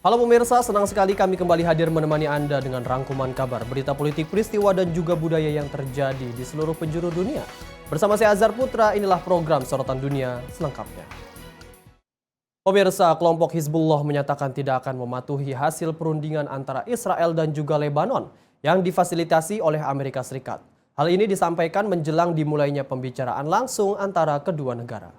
Halo pemirsa, senang sekali kami kembali hadir menemani Anda dengan rangkuman kabar, berita politik, peristiwa, dan juga budaya yang terjadi di seluruh penjuru dunia. Bersama saya Azhar Putra, inilah program Sorotan Dunia selengkapnya. Pemirsa, kelompok Hizbullah menyatakan tidak akan mematuhi hasil perundingan antara Israel dan juga Lebanon yang difasilitasi oleh Amerika Serikat. Hal ini disampaikan menjelang dimulainya pembicaraan langsung antara kedua negara.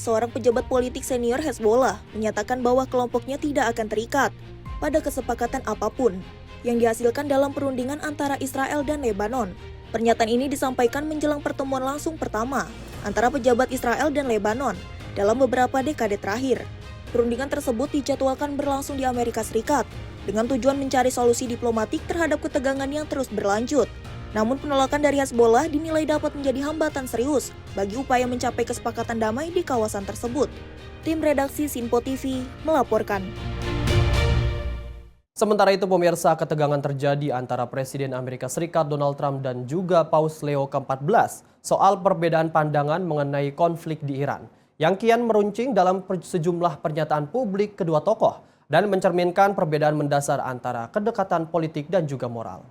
Seorang pejabat politik senior Hezbollah menyatakan bahwa kelompoknya tidak akan terikat pada kesepakatan apapun yang dihasilkan dalam perundingan antara Israel dan Lebanon. Pernyataan ini disampaikan menjelang pertemuan langsung pertama antara pejabat Israel dan Lebanon dalam beberapa dekade terakhir. Perundingan tersebut dijadwalkan berlangsung di Amerika Serikat dengan tujuan mencari solusi diplomatik terhadap ketegangan yang terus berlanjut. Namun penolakan dari Hezbollah dinilai dapat menjadi hambatan serius bagi upaya mencapai kesepakatan damai di kawasan tersebut. Tim redaksi Sinpo TV melaporkan. Sementara itu pemirsa, ketegangan terjadi antara Presiden Amerika Serikat Donald Trump dan juga Paus Leo ke-14 soal perbedaan pandangan mengenai konflik di Iran yang kian meruncing dalam sejumlah pernyataan publik kedua tokoh dan mencerminkan perbedaan mendasar antara kedekatan politik dan juga moral.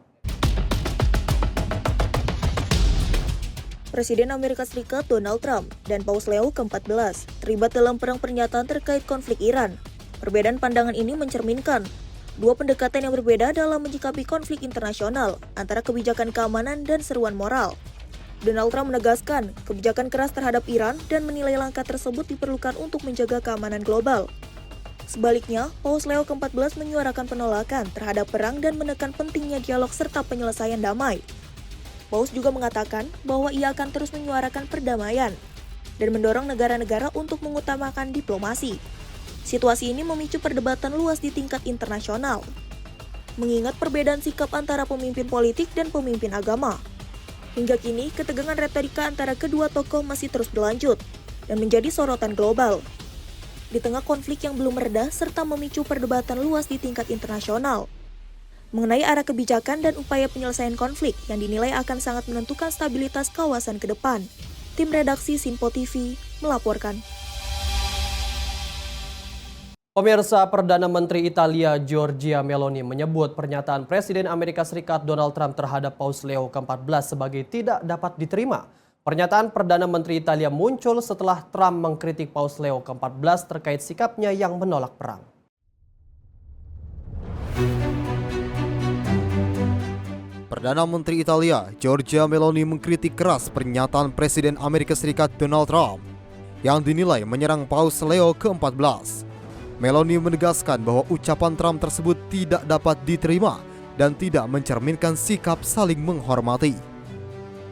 Presiden Amerika Serikat Donald Trump dan Paus Leo ke-14 terlibat dalam perang pernyataan terkait konflik Iran. Perbedaan pandangan ini mencerminkan dua pendekatan yang berbeda dalam menyikapi konflik internasional antara kebijakan keamanan dan seruan moral. Donald Trump menegaskan kebijakan keras terhadap Iran dan menilai langkah tersebut diperlukan untuk menjaga keamanan global. Sebaliknya, Paus Leo ke-14 menyuarakan penolakan terhadap perang dan menekan pentingnya dialog serta penyelesaian damai. Paus juga mengatakan bahwa ia akan terus menyuarakan perdamaian dan mendorong negara-negara untuk mengutamakan diplomasi. Situasi ini memicu perdebatan luas di tingkat internasional, mengingat perbedaan sikap antara pemimpin politik dan pemimpin agama. Hingga kini, ketegangan retorika antara kedua tokoh masih terus berlanjut dan menjadi sorotan global. Di tengah konflik yang belum mereda serta memicu perdebatan luas di tingkat internasional mengenai arah kebijakan dan upaya penyelesaian konflik yang dinilai akan sangat menentukan stabilitas kawasan ke depan. Tim redaksi Sinpo TV melaporkan. Pemirsa, Perdana Menteri Italia Giorgia Meloni menyebut pernyataan Presiden Amerika Serikat Donald Trump terhadap Paus Leo ke-14 sebagai tidak dapat diterima. Pernyataan Perdana Menteri Italia muncul setelah Trump mengkritik Paus Leo ke-14 terkait sikapnya yang menolak perang. Perdana Menteri Italia Giorgia Meloni mengkritik keras pernyataan Presiden Amerika Serikat Donald Trump yang dinilai menyerang Paus Leo ke-14. Meloni menegaskan bahwa ucapan Trump tersebut tidak dapat diterima dan tidak mencerminkan sikap saling menghormati.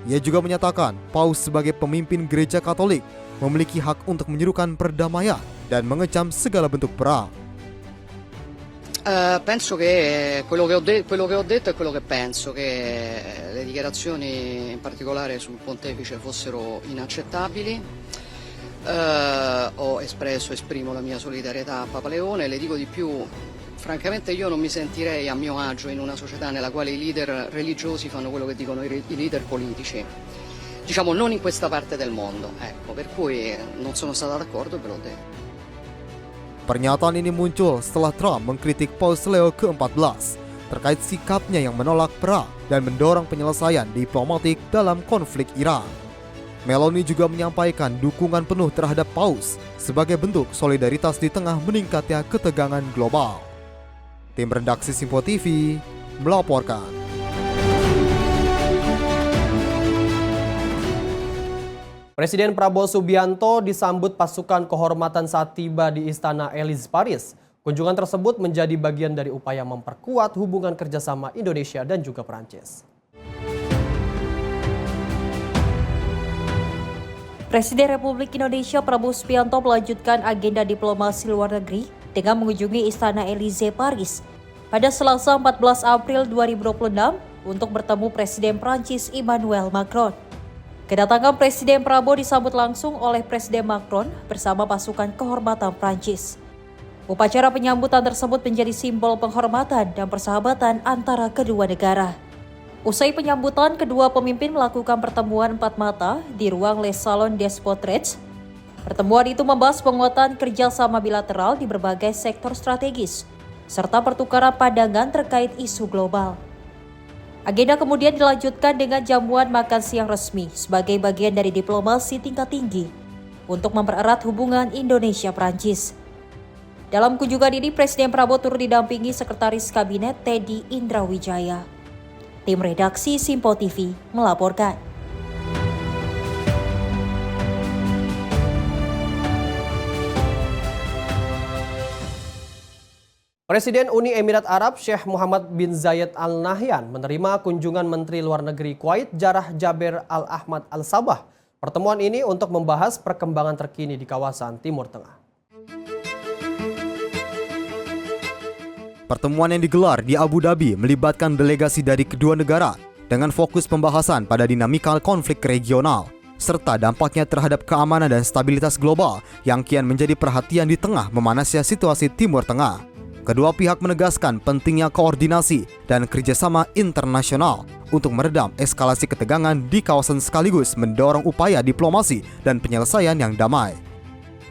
Ia juga menyatakan Paus sebagai pemimpin gereja Katolik memiliki hak untuk menyerukan perdamaian dan mengecam segala bentuk perang. Penso che quello che ho detto è quello che penso, che le dichiarazioni in particolare sul pontefice fossero inaccettabili. Esprimo la mia solidarietà a Papa Leone. Le dico di più, francamente io non mi sentirei a mio agio in una società nella quale i leader religiosi fanno quello che dicono i leader politici. Diciamo non in questa parte del mondo, ecco, per cui non sono stata d'accordo e ve l'ho detto. Pernyataan ini muncul setelah Trump mengkritik Paus Leo ke-14 terkait sikapnya yang menolak perang dan mendorong penyelesaian diplomatik dalam konflik Iran. Meloni juga menyampaikan dukungan penuh terhadap Paus sebagai bentuk solidaritas di tengah meningkatnya ketegangan global. Tim redaksi Sinpo TV melaporkan. Presiden Prabowo Subianto disambut pasukan kehormatan saat tiba di Istana Élysée Paris. Kunjungan tersebut menjadi bagian dari upaya memperkuat hubungan kerjasama Indonesia dan juga Perancis. Presiden Republik Indonesia Prabowo Subianto melanjutkan agenda diplomasi luar negeri dengan mengunjungi Istana Élysée Paris pada Selasa 14 April 2026 untuk bertemu Presiden Perancis Emmanuel Macron. Kedatangan Presiden Prabowo disambut langsung oleh Presiden Macron bersama pasukan kehormatan Prancis. Upacara penyambutan tersebut menjadi simbol penghormatan dan persahabatan antara kedua negara. Usai penyambutan, kedua pemimpin melakukan pertemuan empat mata di ruang Les Salons des Portraits. Pertemuan itu membahas penguatan kerjasama bilateral di berbagai sektor strategis, serta pertukaran pandangan terkait isu global. Agenda kemudian dilanjutkan dengan jamuan makan siang resmi sebagai bagian dari diplomasi tingkat tinggi untuk mempererat hubungan Indonesia-Prancis. Dalam kunjungan ini, Presiden Prabowo turut didampingi Sekretaris Kabinet Teddy Indrawijaya. Tim redaksi Simpo TV melaporkan. Presiden Uni Emirat Arab Sheikh Mohammed bin Zayed Al Nahyan menerima kunjungan Menteri Luar Negeri Kuwait Jarrah Jaber Al Ahmad Al Sabah. Pertemuan ini untuk membahas perkembangan terkini di kawasan Timur Tengah. Pertemuan yang digelar di Abu Dhabi melibatkan delegasi dari kedua negara dengan fokus pembahasan pada dinamika konflik regional serta dampaknya terhadap keamanan dan stabilitas global yang kian menjadi perhatian di tengah memanasnya situasi Timur Tengah. Kedua pihak menegaskan pentingnya koordinasi dan kerjasama internasional untuk meredam eskalasi ketegangan di kawasan sekaligus mendorong upaya diplomasi dan penyelesaian yang damai.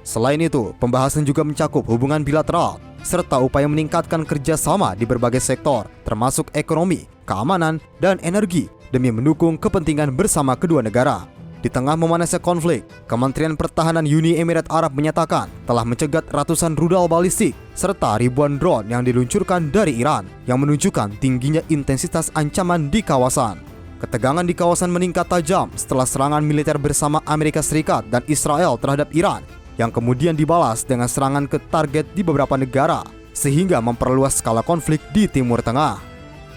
Selain itu, pembahasan juga mencakup hubungan bilateral serta upaya meningkatkan kerjasama di berbagai sektor, termasuk ekonomi, keamanan, dan energi demi mendukung kepentingan bersama kedua negara. Di tengah memanasnya konflik, Kementerian Pertahanan Uni Emirat Arab menyatakan telah mencegat ratusan rudal balistik serta ribuan drone yang diluncurkan dari Iran yang menunjukkan tingginya intensitas ancaman di kawasan. Ketegangan di kawasan meningkat tajam setelah serangan militer bersama Amerika Serikat dan Israel terhadap Iran yang kemudian dibalas dengan serangan ke target di beberapa negara sehingga memperluas skala konflik di Timur Tengah.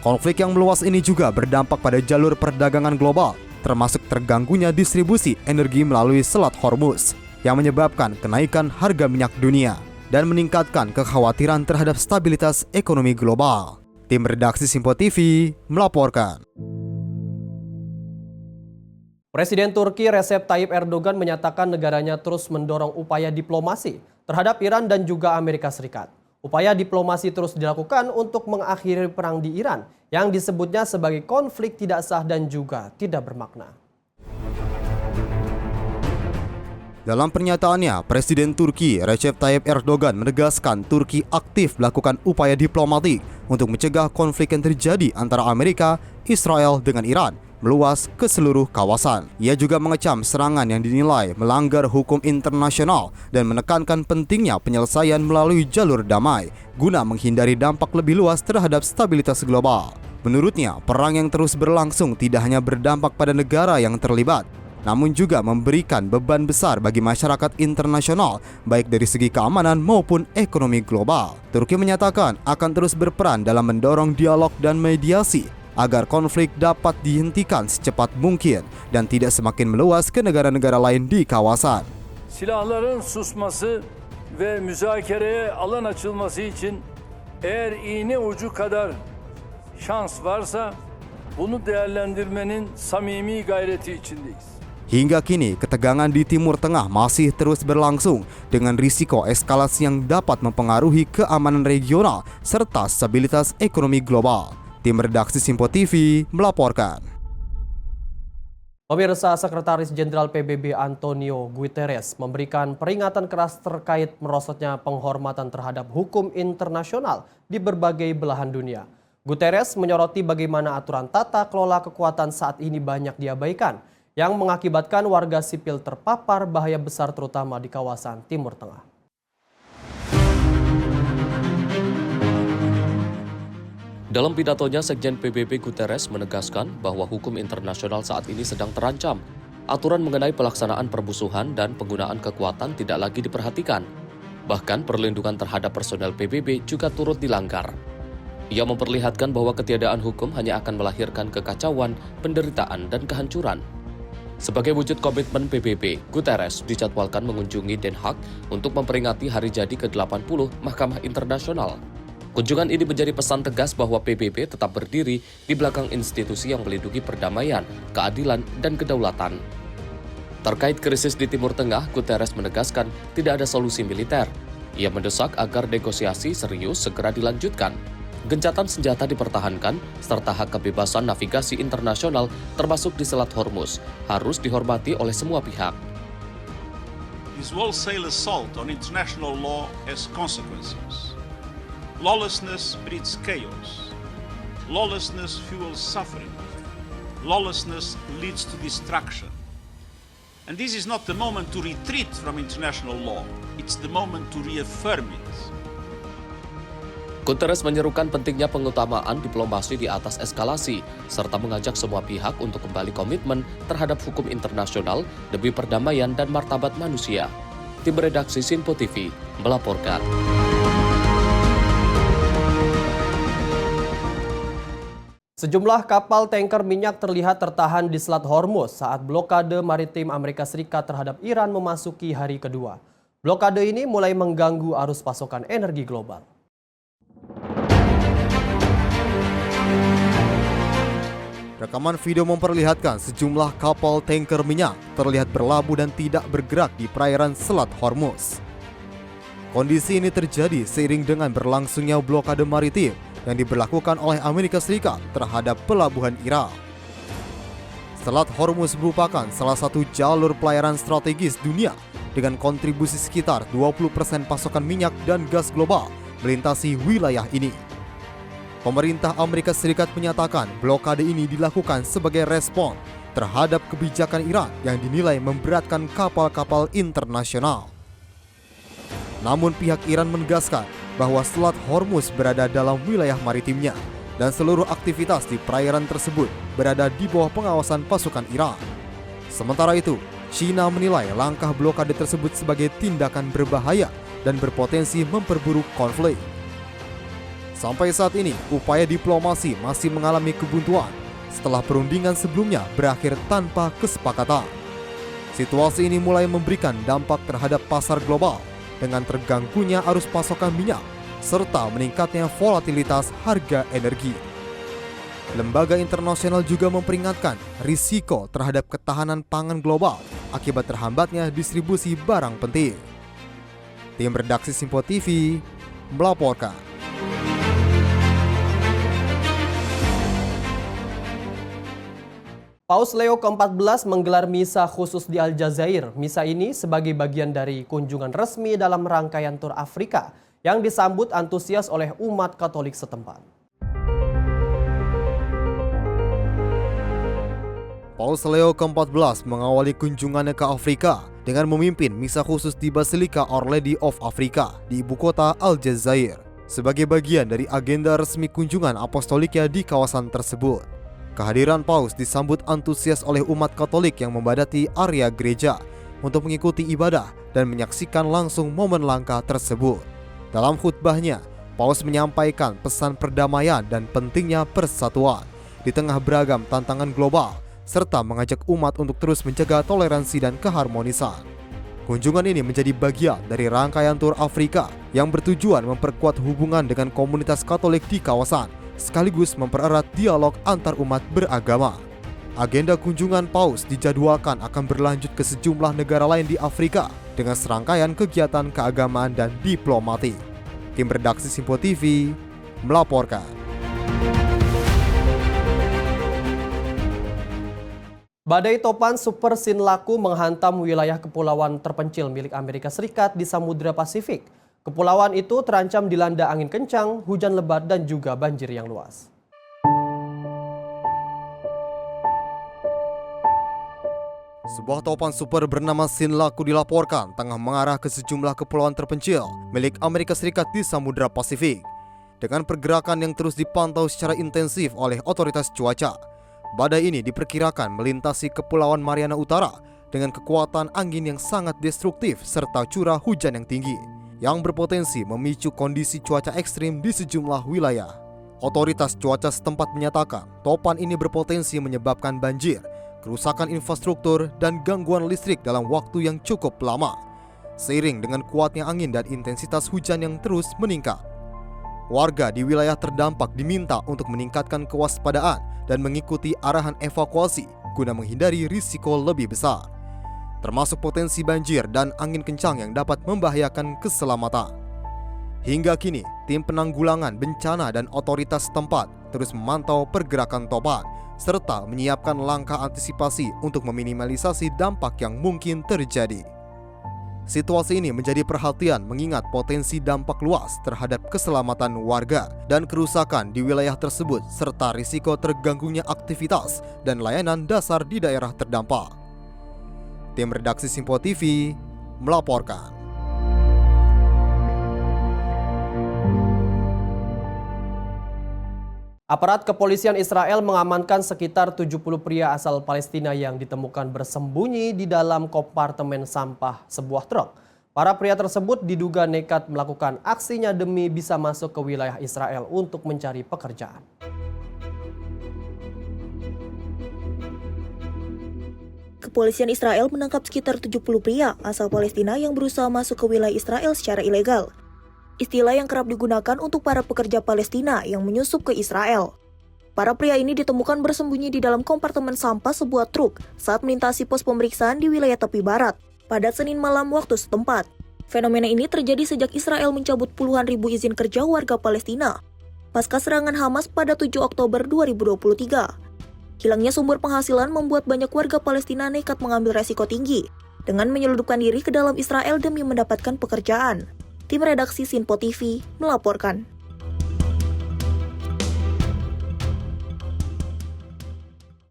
Konflik yang meluas ini juga berdampak pada jalur perdagangan global, termasuk terganggunya distribusi energi melalui Selat Hormuz yang menyebabkan kenaikan harga minyak dunia dan meningkatkan kekhawatiran terhadap stabilitas ekonomi global. Tim redaksi Simpo TV melaporkan. Presiden Turki Recep Tayyip Erdogan menyatakan negaranya terus mendorong upaya diplomasi terhadap Iran dan juga Amerika Serikat. Upaya diplomasi terus dilakukan untuk mengakhiri perang di Iran yang disebutnya sebagai konflik tidak sah dan juga tidak bermakna. Dalam pernyataannya, Presiden Turki Recep Tayyip Erdogan menegaskan Turki aktif melakukan upaya diplomatik untuk mencegah konflik yang terjadi antara Amerika, Israel dengan Iran meluas ke seluruh kawasan. Ia juga mengecam serangan yang dinilai melanggar hukum internasional dan menekankan pentingnya penyelesaian melalui jalur damai guna menghindari dampak lebih luas terhadap stabilitas global. Menurutnya, perang yang terus berlangsung tidak hanya berdampak pada negara yang terlibat, namun juga memberikan beban besar bagi masyarakat internasional, baik dari segi keamanan maupun ekonomi global. Turki menyatakan akan terus berperan dalam mendorong dialog dan mediasi agar konflik dapat dihentikan secepat mungkin dan tidak semakin meluas ke negara-negara lain di kawasan. Silahların susması ve müzakereye alan açılması için eğer iğne ucu kadar şans varsa bunu değerlendirmenin samimi gayreti içindeyiz. Hingga kini, ketegangan di Timur Tengah masih terus berlangsung dengan risiko eskalasi yang dapat mempengaruhi keamanan regional serta stabilitas ekonomi global. Tim redaksi Simpo TV melaporkan. Pemirsa, Sekretaris Jenderal PBB Antonio Guterres memberikan peringatan keras terkait merosotnya penghormatan terhadap hukum internasional di berbagai belahan dunia. Guterres menyoroti bagaimana aturan tata kelola kekuatan saat ini banyak diabaikan, yang mengakibatkan warga sipil terpapar bahaya besar terutama di kawasan Timur Tengah. Dalam pidatonya, Sekjen PBB Guterres menegaskan bahwa hukum internasional saat ini sedang terancam. Aturan mengenai pelaksanaan permusuhan dan penggunaan kekuatan tidak lagi diperhatikan. Bahkan perlindungan terhadap personel PBB juga turut dilanggar. Ia memperlihatkan bahwa ketiadaan hukum hanya akan melahirkan kekacauan, penderitaan, dan kehancuran. Sebagai wujud komitmen PBB, Guterres dijadwalkan mengunjungi Den Haag untuk memperingati hari jadi ke-80 Mahkamah Internasional. Kunjungan ini menjadi pesan tegas bahwa PBB tetap berdiri di belakang institusi yang melindungi perdamaian, keadilan, dan kedaulatan. Terkait krisis di Timur Tengah, Guterres menegaskan tidak ada solusi militer. Ia mendesak agar negosiasi serius segera dilanjutkan. Gencatan senjata dipertahankan, serta hak kebebasan navigasi internasional termasuk di Selat Hormuz harus dihormati oleh semua pihak. This wholesale assault on international law has consequences. Lawlessness breeds chaos. Lawlessness fuels suffering. Lawlessness leads to destruction. And this is not the moment to retreat from international law. It's the moment to reaffirm it. Guterres menyerukan pentingnya pengutamaan diplomasi di atas eskalasi, serta mengajak semua pihak untuk kembali komitmen terhadap hukum internasional demi perdamaian dan martabat manusia. Tim redaksi Sinpo TV melaporkan. Sejumlah kapal tanker minyak terlihat tertahan di Selat Hormuz saat blokade maritim Amerika Serikat terhadap Iran memasuki hari kedua. Blokade ini mulai mengganggu arus pasokan energi global. Rekaman video memperlihatkan sejumlah kapal tanker minyak terlihat berlabuh dan tidak bergerak di perairan Selat Hormuz. Kondisi ini terjadi seiring dengan berlangsungnya blokade maritim yang diberlakukan oleh Amerika Serikat terhadap pelabuhan Iran. Selat Hormuz merupakan salah satu jalur pelayaran strategis dunia dengan kontribusi sekitar 20% pasokan minyak dan gas global melintasi wilayah ini. Pemerintah Amerika Serikat menyatakan blokade ini dilakukan sebagai respon terhadap kebijakan Iran yang dinilai memberatkan kapal-kapal internasional. Namun pihak Iran menegaskan bahwa Selat Hormuz berada dalam wilayah maritimnya dan seluruh aktivitas di perairan tersebut berada di bawah pengawasan pasukan Iran. Sementara itu, China menilai langkah blokade tersebut sebagai tindakan berbahaya dan berpotensi memperburuk konflik. Sampai saat ini, upaya diplomasi masih mengalami kebuntuan setelah perundingan sebelumnya berakhir tanpa kesepakatan. Situasi ini mulai memberikan dampak terhadap pasar global dengan terganggunya arus pasokan minyak serta meningkatnya volatilitas harga energi. Lembaga internasional juga memperingatkan risiko terhadap ketahanan pangan global akibat terhambatnya distribusi barang penting. Tim redaksi Sinpo TV melaporkan. Paus Leo ke-14 menggelar misa khusus di Aljazair. Misa ini sebagai bagian dari kunjungan resmi dalam rangkaian tur Afrika yang disambut antusias oleh umat Katolik setempat. Paus Leo ke-14 mengawali kunjungannya ke Afrika dengan memimpin misa khusus di Basilika Our Lady of Africa di ibu kota Aljazair sebagai bagian dari agenda resmi kunjungan apostoliknya di kawasan tersebut. Kehadiran Paus disambut antusias oleh umat Katolik yang membadati area gereja untuk mengikuti ibadah dan menyaksikan langsung momen langka tersebut. Dalam khutbahnya, Paus menyampaikan pesan perdamaian dan pentingnya persatuan di tengah beragam tantangan global, serta mengajak umat untuk terus menjaga toleransi dan keharmonisan. Kunjungan ini menjadi bagian dari rangkaian tur Afrika yang bertujuan memperkuat hubungan dengan komunitas Katolik di kawasan, sekaligus mempererat dialog antar umat beragama. Agenda kunjungan Paus dijadwalkan akan berlanjut ke sejumlah negara lain di Afrika dengan serangkaian kegiatan keagamaan dan diplomatik. Tim redaksi Sinpo TV melaporkan. Badai topan Super Sinlaku menghantam wilayah kepulauan terpencil milik Amerika Serikat di Samudra Pasifik. Kepulauan itu terancam dilanda angin kencang, hujan lebat, dan juga banjir yang luas. Sebuah topan super bernama Sinlaku dilaporkan tengah mengarah ke sejumlah kepulauan terpencil milik Amerika Serikat di Samudra Pasifik. Dengan pergerakan yang terus dipantau secara intensif oleh otoritas cuaca, badai ini diperkirakan melintasi Kepulauan Mariana Utara dengan kekuatan angin yang sangat destruktif serta curah hujan yang tinggi, yang berpotensi memicu kondisi cuaca ekstrim di sejumlah wilayah. Otoritas cuaca setempat menyatakan topan ini berpotensi menyebabkan banjir, kerusakan infrastruktur, dan gangguan listrik dalam waktu yang cukup lama, seiring dengan kuatnya angin dan intensitas hujan yang terus meningkat. Warga di wilayah terdampak diminta untuk meningkatkan kewaspadaan dan mengikuti arahan evakuasi guna menghindari risiko lebih besar, termasuk potensi banjir dan angin kencang yang dapat membahayakan keselamatan. Hingga kini, tim penanggulangan bencana dan otoritas setempat terus memantau pergerakan topan serta menyiapkan langkah antisipasi untuk meminimalisasi dampak yang mungkin terjadi. Situasi ini menjadi perhatian mengingat potensi dampak luas terhadap keselamatan warga dan kerusakan di wilayah tersebut serta risiko terganggunya aktivitas dan layanan dasar di daerah terdampak. Tim redaksi Simpo TV melaporkan. Aparat kepolisian Israel mengamankan sekitar 70 pria asal Palestina yang ditemukan bersembunyi di dalam kompartemen sampah sebuah truk. Para pria tersebut diduga nekat melakukan aksinya demi bisa masuk ke wilayah Israel untuk mencari pekerjaan. Kepolisian Israel menangkap sekitar 70 pria asal Palestina yang berusaha masuk ke wilayah Israel secara ilegal. Istilah yang kerap digunakan untuk para pekerja Palestina yang menyusup ke Israel. Para pria ini ditemukan bersembunyi di dalam kompartemen sampah sebuah truk saat melintasi pos pemeriksaan di wilayah tepi barat pada Senin malam waktu setempat. Fenomena ini terjadi sejak Israel mencabut puluhan ribu izin kerja warga Palestina pasca serangan Hamas pada 7 Oktober 2023. Hilangnya sumber penghasilan membuat banyak warga Palestina nekat mengambil resiko tinggi dengan menyelundupkan diri ke dalam Israel demi mendapatkan pekerjaan. Tim redaksi Simpo TV melaporkan.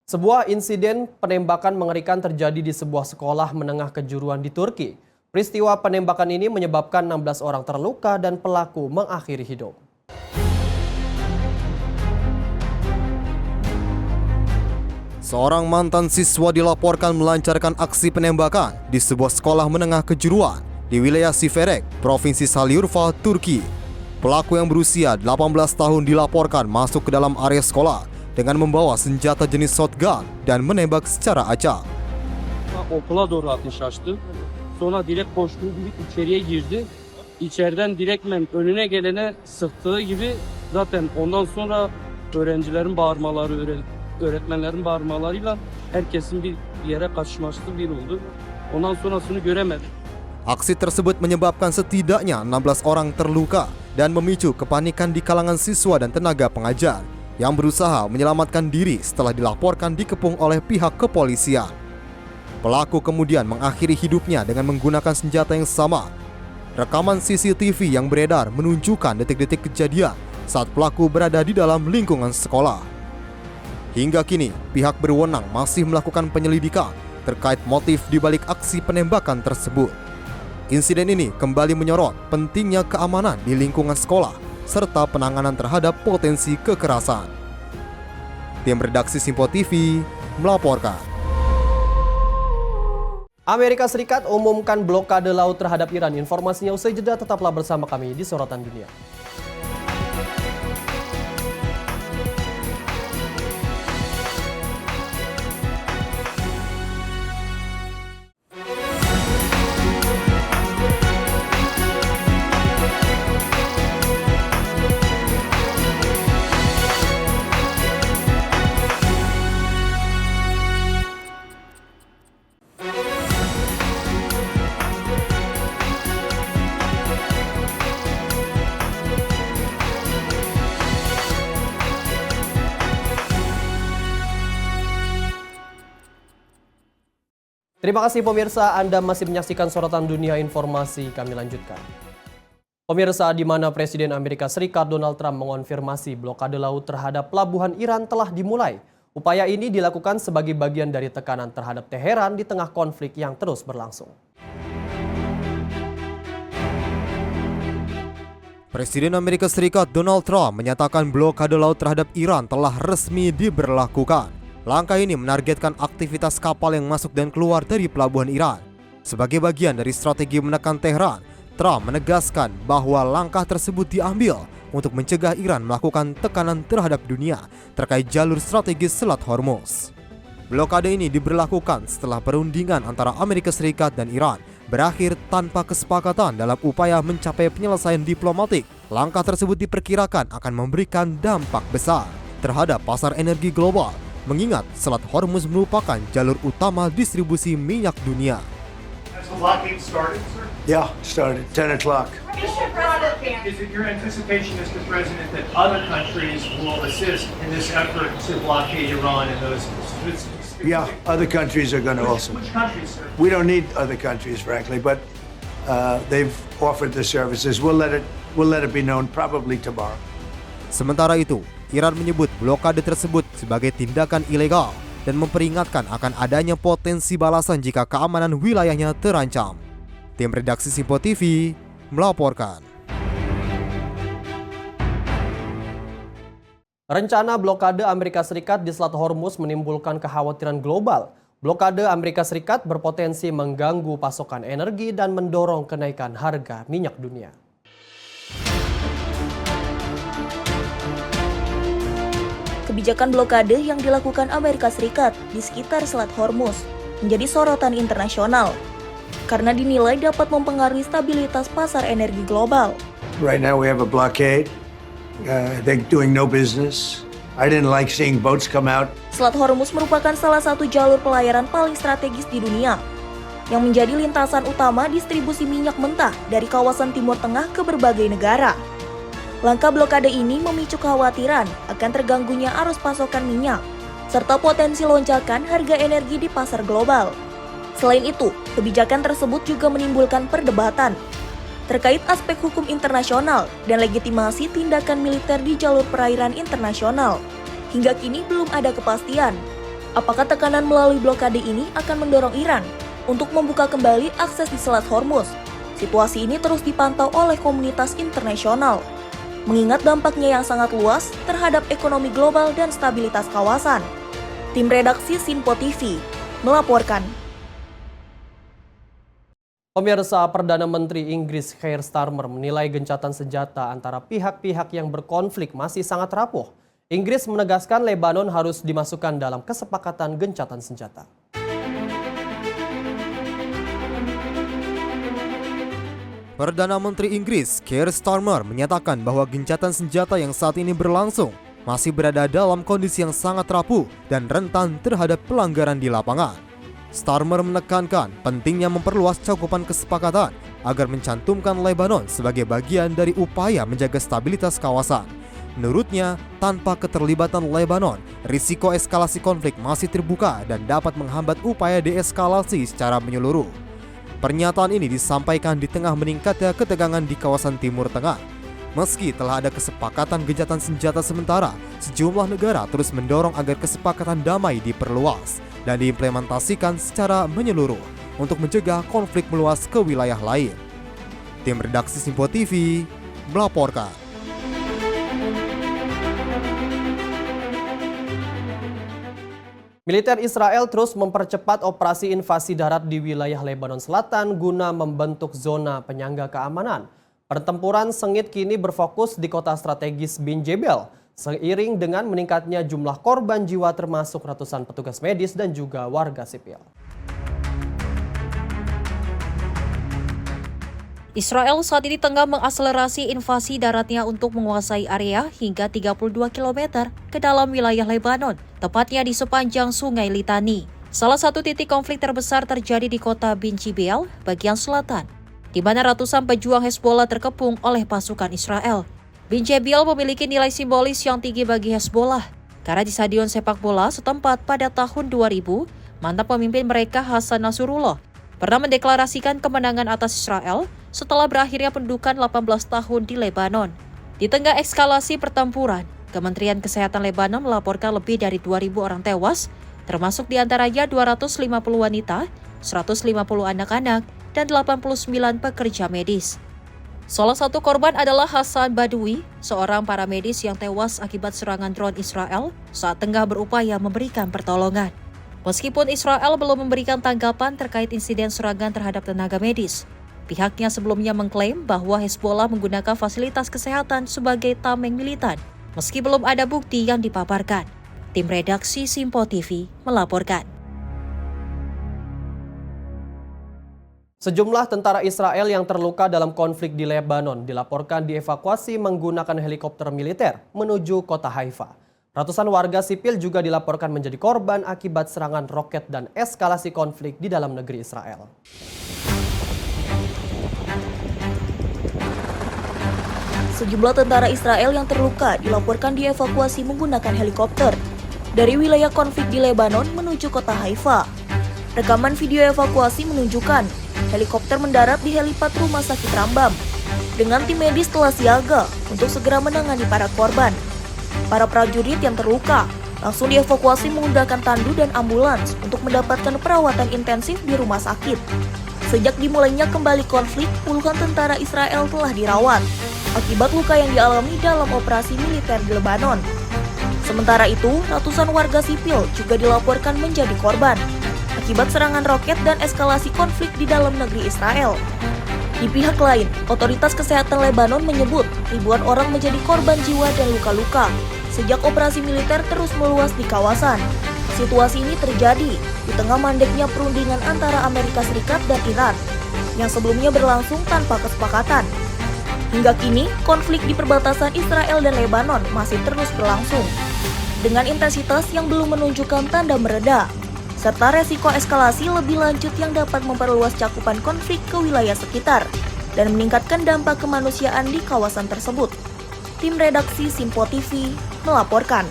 Sebuah insiden penembakan mengerikan terjadi di sebuah sekolah menengah kejuruan di Turki. Peristiwa penembakan ini menyebabkan 16 orang terluka dan pelaku mengakhiri hidup. Seorang mantan siswa dilaporkan melancarkan aksi penembakan di sebuah sekolah menengah kejuruan di wilayah Siverek, Provinsi Şanlıurfa, Turki. Pelaku yang berusia 18 tahun dilaporkan masuk ke dalam area sekolah dengan membawa senjata jenis shotgun dan menembak secara acak. Okula doğru ateş açtı. Sonra direkt koştuğu gibi içeriye girdi. İçeriden direktmen önüne gelene sıktığı gibi zaten ondan sonra öğrencilerin bağırmaları, öğretmenlerin bağırmalarıyla herkesin bir yere kaçışması bir oldu. Ondan sonrasını göremedim. Aksi tersebut menyebabkan setidaknya 16 orang terluka dan memicu kepanikan di kalangan siswa dan tenaga pengajar yang berusaha menyelamatkan diri setelah dilaporkan dikepung oleh pihak kepolisian. Pelaku kemudian mengakhiri hidupnya dengan menggunakan senjata yang sama. Rekaman CCTV yang beredar menunjukkan detik-detik kejadian saat pelaku berada di dalam lingkungan sekolah. Hingga kini, pihak berwenang masih melakukan penyelidikan terkait motif di balik aksi penembakan tersebut. Insiden ini kembali menyorot pentingnya keamanan di lingkungan sekolah serta penanganan terhadap potensi kekerasan. Tim redaksi Simpo TV melaporkan. Amerika Serikat umumkan blokade laut terhadap Iran. Informasinya usai jeda, tetaplah bersama kami di Sorotan Dunia. Terima kasih pemirsa, Anda masih menyaksikan Sorotan Dunia. Informasi kami lanjutkan. Pemirsa, di mana Presiden Amerika Serikat Donald Trump mengonfirmasi blokade laut terhadap pelabuhan Iran telah dimulai. Upaya ini dilakukan sebagai bagian dari tekanan terhadap Teheran di tengah konflik yang terus berlangsung. Presiden Amerika Serikat Donald Trump menyatakan blokade laut terhadap Iran telah resmi diberlakukan. Langkah ini menargetkan aktivitas kapal yang masuk dan keluar dari pelabuhan Iran. Sebagai bagian dari strategi menekan Teheran, Trump menegaskan bahwa langkah tersebut diambil untuk mencegah Iran melakukan tekanan terhadap dunia terkait jalur strategis Selat Hormuz. Blokade ini diberlakukan setelah perundingan antara Amerika Serikat dan Iran berakhir tanpa kesepakatan dalam upaya mencapai penyelesaian diplomatik. Langkah tersebut diperkirakan akan memberikan dampak besar terhadap pasar energi global, mengingat Selat Hormuz merupakan jalur utama distribusi minyak dunia. Has the blockade started, sir? Yeah, started 10 o'clock. Is it your anticipation, Mr. President, that other countries will assist in this effort to blockade Iran and those? Yeah, other countries are going to also. Which countries, sir? We don't need other countries, frankly, but they've offered the services. We'll let it be known probably tomorrow. Sementara itu, Iran menyebut blokade tersebut sebagai tindakan ilegal dan memperingatkan akan adanya potensi balasan jika keamanan wilayahnya terancam. Tim redaksi Simpo TV melaporkan. Rencana blokade Amerika Serikat di Selat Hormuz menimbulkan kekhawatiran global. Blokade Amerika Serikat berpotensi mengganggu pasokan energi dan mendorong kenaikan harga minyak dunia. Kebijakan blokade yang dilakukan Amerika Serikat di sekitar Selat Hormuz menjadi sorotan internasional karena dinilai dapat mempengaruhi stabilitas pasar energi global. Right now we have a blockade. They're doing no business. I didn't like seeing boats come out. Selat Hormuz merupakan salah satu jalur pelayaran paling strategis di dunia yang menjadi lintasan utama distribusi minyak mentah dari kawasan Timur Tengah ke berbagai negara. Langkah blokade ini memicu kekhawatiran akan terganggunya arus pasokan minyak, serta potensi lonjakan harga energi di pasar global. Selain itu, kebijakan tersebut juga menimbulkan perdebatan terkait aspek hukum internasional dan legitimasi tindakan militer di jalur perairan internasional. Hingga kini belum ada kepastian apakah tekanan melalui blokade ini akan mendorong Iran untuk membuka kembali akses di Selat Hormuz. Situasi ini terus dipantau oleh komunitas internasional, mengingat dampaknya yang sangat luas terhadap ekonomi global dan stabilitas kawasan. Tim redaksi Simpo TV melaporkan. Pemirsa, Perdana Menteri Inggris Keir Starmer menilai gencatan senjata antara pihak-pihak yang berkonflik masih sangat rapuh. Inggris menegaskan Lebanon harus dimasukkan dalam kesepakatan gencatan senjata. Perdana Menteri Inggris Keir Starmer menyatakan bahwa gencatan senjata yang saat ini berlangsung masih berada dalam kondisi yang sangat rapuh dan rentan terhadap pelanggaran di lapangan. Starmer menekankan pentingnya memperluas cakupan kesepakatan agar mencantumkan Lebanon sebagai bagian dari upaya menjaga stabilitas kawasan. Menurutnya, tanpa keterlibatan Lebanon, risiko eskalasi konflik masih terbuka dan dapat menghambat upaya deeskalasi secara menyeluruh. Pernyataan ini disampaikan di tengah meningkatnya ketegangan di kawasan Timur Tengah. Meski telah ada kesepakatan gencatan senjata sementara, sejumlah negara terus mendorong agar kesepakatan damai diperluas dan diimplementasikan secara menyeluruh untuk mencegah konflik meluas ke wilayah lain. Tim redaksi Simpo TV melaporkan. Militer Israel terus mempercepat operasi invasi darat di wilayah Lebanon Selatan guna membentuk zona penyangga keamanan. Pertempuran sengit kini berfokus di kota strategis Bin Jebel, seiring dengan meningkatnya jumlah korban jiwa termasuk ratusan petugas medis dan juga warga sipil. Israel saat ini tengah mengakselerasi invasi daratnya untuk menguasai area hingga 32 km ke dalam wilayah Lebanon, tepatnya di sepanjang Sungai Litani. Salah satu titik konflik terbesar terjadi di kota Bin Jebel, bagian selatan, di mana ratusan pejuang Hezbollah terkepung oleh pasukan Israel. Bin Jebel memiliki nilai simbolis yang tinggi bagi Hezbollah, karena di stadion sepak bola setempat pada tahun 2000, mantan pemimpin mereka Hasan Nasrullah pernah mendeklarasikan kemenangan atas Israel setelah berakhirnya pendudukan 18 tahun di Lebanon. Di tengah eskalasi pertempuran, Kementerian Kesehatan Lebanon melaporkan lebih dari 2.000 orang tewas, termasuk diantaranya 250 wanita, 150 anak-anak, dan 89 pekerja medis. Salah satu korban adalah Hasan Badui, seorang paramedis yang tewas akibat serangan drone Israel saat tengah berupaya memberikan pertolongan. Meskipun Israel belum memberikan tanggapan terkait insiden serangan terhadap tenaga medis, pihaknya sebelumnya mengklaim bahwa Hezbollah menggunakan fasilitas kesehatan sebagai tameng militan, meski belum ada bukti yang dipaparkan. Tim redaksi Simpo TV melaporkan. Sejumlah tentara Israel yang terluka dalam konflik di Lebanon dilaporkan dievakuasi menggunakan helikopter militer menuju kota Haifa. Ratusan warga sipil juga dilaporkan menjadi korban akibat serangan roket dan eskalasi konflik di dalam negeri Israel. Sejumlah tentara Israel yang terluka dilaporkan dievakuasi menggunakan helikopter dari wilayah konflik di Lebanon menuju kota Haifa. Rekaman video evakuasi menunjukkan helikopter mendarat di helipad Rumah Sakit Rambam. Dengan tim medis telah siaga untuk segera menangani para korban. Para prajurit yang terluka langsung dievakuasi menggunakan tandu dan ambulans untuk mendapatkan perawatan intensif di rumah sakit. Sejak dimulainya kembali konflik, puluhan tentara Israel telah dirawat akibat luka yang dialami dalam operasi militer di Lebanon. Sementara itu, ratusan warga sipil juga dilaporkan menjadi korban akibat serangan roket dan eskalasi konflik di dalam negeri Israel. Di pihak lain, otoritas kesehatan Lebanon menyebut ribuan orang menjadi korban jiwa dan luka-luka sejak operasi militer terus meluas di kawasan. Situasi ini terjadi di tengah mandeknya perundingan antara Amerika Serikat dan Iran yang sebelumnya berlangsung tanpa kesepakatan. Hingga kini, konflik di perbatasan Israel dan Lebanon masih terus berlangsung dengan intensitas yang belum menunjukkan tanda mereda, serta resiko eskalasi lebih lanjut yang dapat memperluas cakupan konflik ke wilayah sekitar dan meningkatkan dampak kemanusiaan di kawasan tersebut. Tim redaksi Simpo TV melaporkan.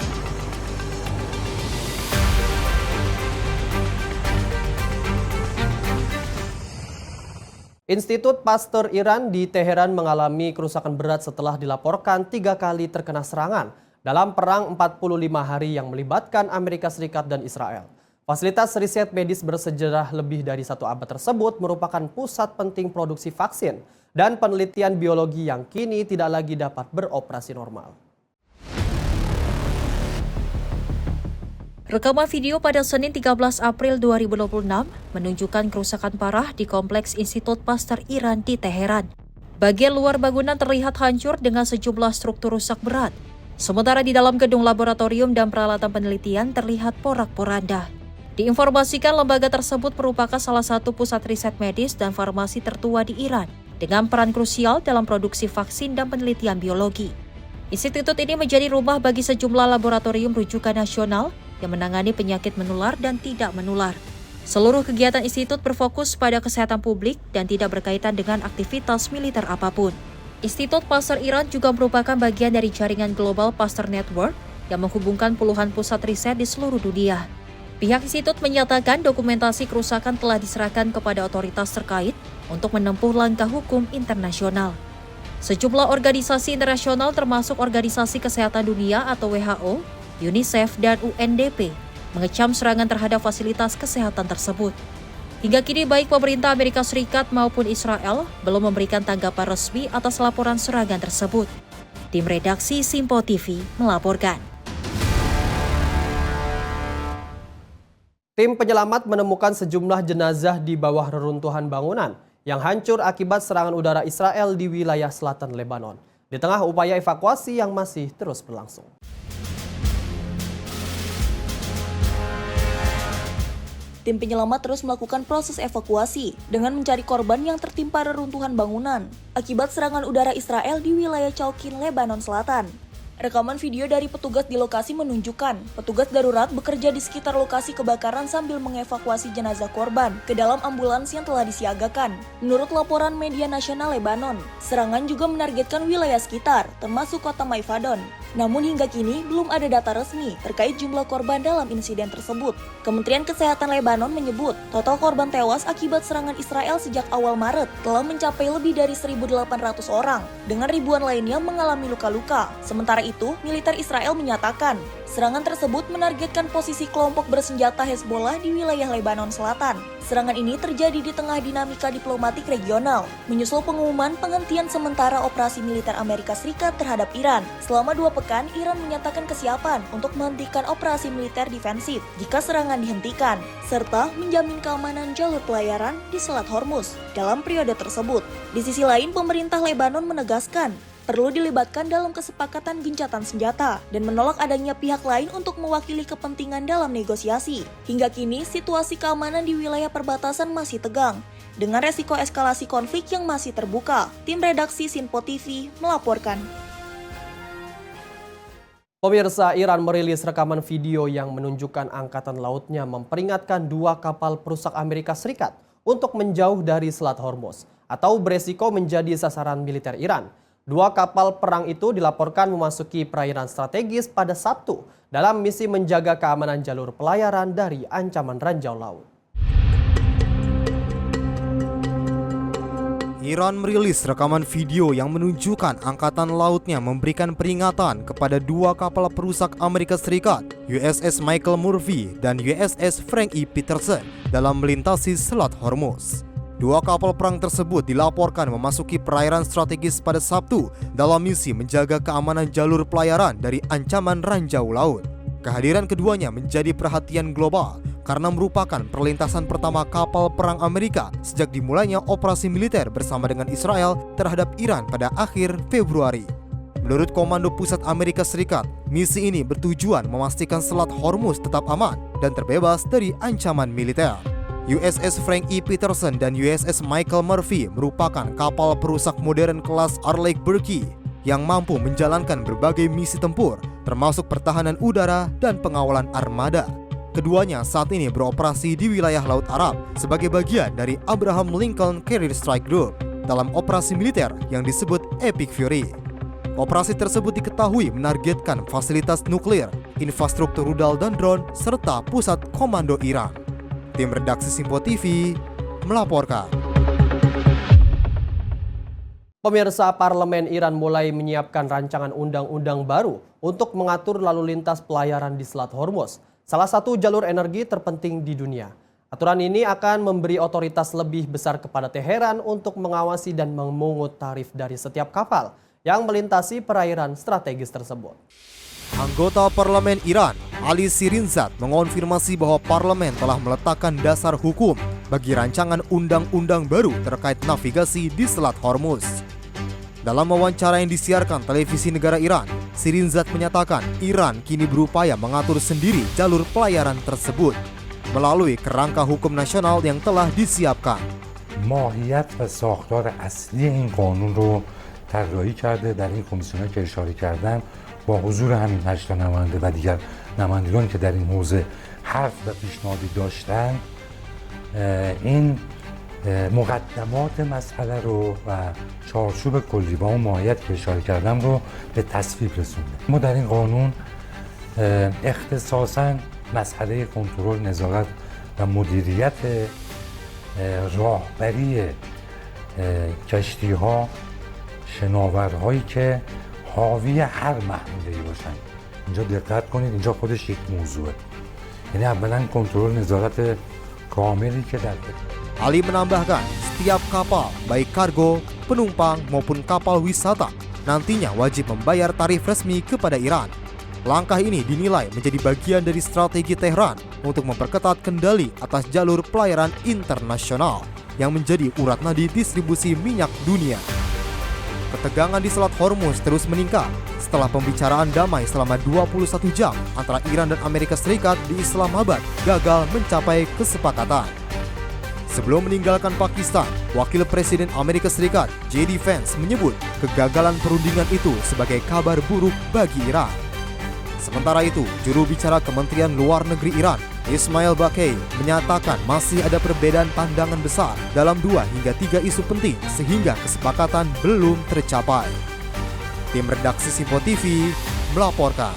Institut Pasteur Iran di Teheran mengalami kerusakan berat setelah dilaporkan 3 kali terkena serangan dalam perang 45 hari yang melibatkan Amerika Serikat dan Israel. Fasilitas riset medis bersejarah lebih dari 1 abad tersebut merupakan pusat penting produksi vaksin dan penelitian biologi yang kini tidak lagi dapat beroperasi normal. Rekaman video pada Senin 13 April 2026 menunjukkan kerusakan parah di Kompleks Institut Pasteur Iran di Teheran. Bagian luar bangunan terlihat hancur dengan sejumlah struktur rusak berat. Sementara di dalam gedung laboratorium dan peralatan penelitian terlihat porak-poranda. Diinformasikan lembaga tersebut merupakan salah satu pusat riset medis dan farmasi tertua di Iran dengan peran krusial dalam produksi vaksin dan penelitian biologi. Institut ini menjadi rumah bagi sejumlah laboratorium rujukan nasional yang menangani penyakit menular dan tidak menular. Seluruh kegiatan institut berfokus pada kesehatan publik dan tidak berkaitan dengan aktivitas militer apapun. Institut Pasteur Iran juga merupakan bagian dari jaringan Global Pasteur Network yang menghubungkan puluhan pusat riset di seluruh dunia. Pihak institut menyatakan dokumentasi kerusakan telah diserahkan kepada otoritas terkait untuk menempuh langkah hukum internasional. Sejumlah organisasi internasional termasuk Organisasi Kesehatan Dunia atau WHO, UNICEF, dan UNDP mengecam serangan terhadap fasilitas kesehatan tersebut. Hingga kini baik pemerintah Amerika Serikat maupun Israel belum memberikan tanggapan resmi atas laporan serangan tersebut. Tim redaksi Simpo TV melaporkan. Tim penyelamat menemukan sejumlah jenazah di bawah reruntuhan bangunan yang hancur akibat serangan udara Israel di wilayah selatan Lebanon, di tengah upaya evakuasi yang masih terus berlangsung. Tim penyelamat terus melakukan proses evakuasi dengan mencari korban yang tertimpa reruntuhan bangunan akibat serangan udara Israel di wilayah Chalkin, Lebanon Selatan. Rekaman video dari petugas di lokasi menunjukkan petugas darurat bekerja di sekitar lokasi kebakaran sambil mengevakuasi jenazah korban ke dalam ambulans yang telah disiagakan. Menurut laporan media nasional Lebanon, serangan juga menargetkan wilayah sekitar, termasuk kota Maifadon. Namun hingga kini belum ada data resmi terkait jumlah korban dalam insiden tersebut. Kementerian Kesehatan Lebanon menyebut total korban tewas akibat serangan Israel sejak awal Maret telah mencapai lebih dari 1.800 orang, dengan ribuan lainnya mengalami luka-luka. Sementara itu, militer Israel menyatakan serangan tersebut menargetkan posisi kelompok bersenjata Hezbollah di wilayah Lebanon Selatan. Serangan ini terjadi di tengah dinamika diplomatik regional, menyusul pengumuman penghentian sementara operasi militer Amerika Serikat terhadap Iran. Selama 2 pekan, Iran menyatakan kesiapan untuk menghentikan operasi militer defensif jika serangan dihentikan, serta menjamin keamanan jalur pelayaran di Selat Hormuz dalam periode tersebut. Di sisi lain, pemerintah Lebanon menegaskan perlu dilibatkan dalam kesepakatan gencatan senjata dan menolak adanya pihak lain untuk mewakili kepentingan dalam negosiasi. Hingga kini, situasi keamanan di wilayah perbatasan masih tegang, dengan resiko eskalasi konflik yang masih terbuka. Tim redaksi Simpo TV melaporkan. Pemirsa, Iran merilis rekaman video yang menunjukkan angkatan lautnya memperingatkan 2 kapal perusak Amerika Serikat untuk menjauh dari Selat Hormuz atau beresiko menjadi sasaran militer Iran. 2 kapal perang itu dilaporkan memasuki perairan strategis pada Sabtu dalam misi menjaga keamanan jalur pelayaran dari ancaman ranjau laut. Iran merilis rekaman video yang menunjukkan angkatan lautnya memberikan peringatan kepada dua kapal perusak Amerika Serikat, USS Michael Murphy dan USS Frank E. Peterson, dalam melintasi Selat Hormuz. Dua kapal perang tersebut dilaporkan memasuki perairan strategis pada Sabtu dalam misi menjaga keamanan jalur pelayaran dari ancaman ranjau laut. Kehadiran keduanya menjadi perhatian global karena merupakan perlintasan pertama kapal perang Amerika sejak dimulainya operasi militer bersama dengan Israel terhadap Iran pada akhir Februari. Menurut Komando Pusat Amerika Serikat, misi ini bertujuan memastikan Selat Hormuz tetap aman dan terbebas dari ancaman militer. USS Frank E. Peterson dan USS Michael Murphy merupakan kapal perusak modern kelas Arleigh Burke yang mampu menjalankan berbagai misi tempur, termasuk pertahanan udara dan pengawalan armada. Keduanya saat ini beroperasi di wilayah Laut Arab sebagai bagian dari Abraham Lincoln Carrier Strike Group dalam operasi militer yang disebut Epic Fury. Operasi tersebut diketahui menargetkan fasilitas nuklir, infrastruktur rudal dan drone, serta pusat komando Iran. Tim redaksi Simpo TV melaporkan. Pemirsa, Parlemen Iran mulai menyiapkan rancangan undang-undang baru untuk mengatur lalu lintas pelayaran di Selat Hormuz, salah satu jalur energi terpenting di dunia. Aturan ini akan memberi otoritas lebih besar kepada Teheran untuk mengawasi dan memungut tarif dari setiap kapal yang melintasi perairan strategis tersebut. Anggota Parlemen Iran, Ali Shirinzad, mengonfirmasi bahwa parlemen telah meletakkan dasar hukum bagi rancangan undang-undang baru terkait navigasi di Selat Hormuz. Dalam wawancara yang disiarkan televisi negara Iran, Shirinzad menyatakan Iran kini berupaya mengatur sendiri jalur pelayaran tersebut melalui kerangka hukum nasional yang telah disiapkan. ماهیت و ساختار اصلی این قانون رو طراحی کرده. در این کمیسیون‌هایی که اشاره کردم با حضور همین 8 نماینده و دیگر نمایندگانی که در این حوزه حرف و پیشنهادی داشتن این مقدمات مسئله رو و چارچوب کلی با اون ماهیت که اشاره کردم رو به تصویب رسونده. ما در این قانون اختصاصاً مسئله کنترل، نظارت و مدیریت راهبری کشتی‌ها، شناورهایی که حاوی هر محموله‌ای باشن. اینجا دقت کنید، اینجا خودش یک موضوعه. یعنی اولا کنترل نظارت کاملی که در Ali menambahkan, setiap kapal, baik kargo, penumpang maupun kapal wisata, nantinya wajib membayar tarif resmi kepada Iran. Langkah ini dinilai menjadi bagian dari strategi Tehran untuk memperketat kendali atas jalur pelayaran internasional yang menjadi urat nadi distribusi minyak dunia. Ketegangan di Selat Hormuz terus meningkat setelah pembicaraan damai selama 21 jam antara Iran dan Amerika Serikat di Islamabad gagal mencapai kesepakatan. Sebelum meninggalkan Pakistan, Wakil Presiden Amerika Serikat J.D. Vance menyebut kegagalan perundingan itu sebagai kabar buruk bagi Iran. Sementara itu, juru bicara Kementerian Luar Negeri Iran, Ismail Baqai, menyatakan masih ada perbedaan pandangan besar dalam 2 hingga 3 isu penting sehingga kesepakatan belum tercapai. Tim redaksi Simpo TV melaporkan.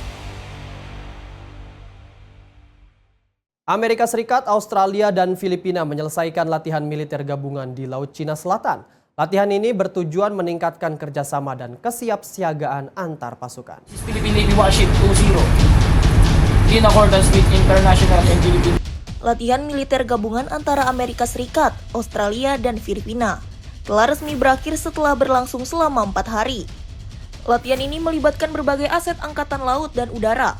Amerika Serikat, Australia, dan Filipina menyelesaikan latihan militer gabungan di Laut Cina Selatan. Latihan ini bertujuan meningkatkan kerjasama dan kesiapsiagaan antar pasukan. Philippine Navy Warship 20 in accordance with international and Philippine. Latihan militer gabungan antara Amerika Serikat, Australia, dan Filipina telah resmi berakhir setelah berlangsung selama 4 hari. Latihan ini melibatkan berbagai aset angkatan laut dan udara,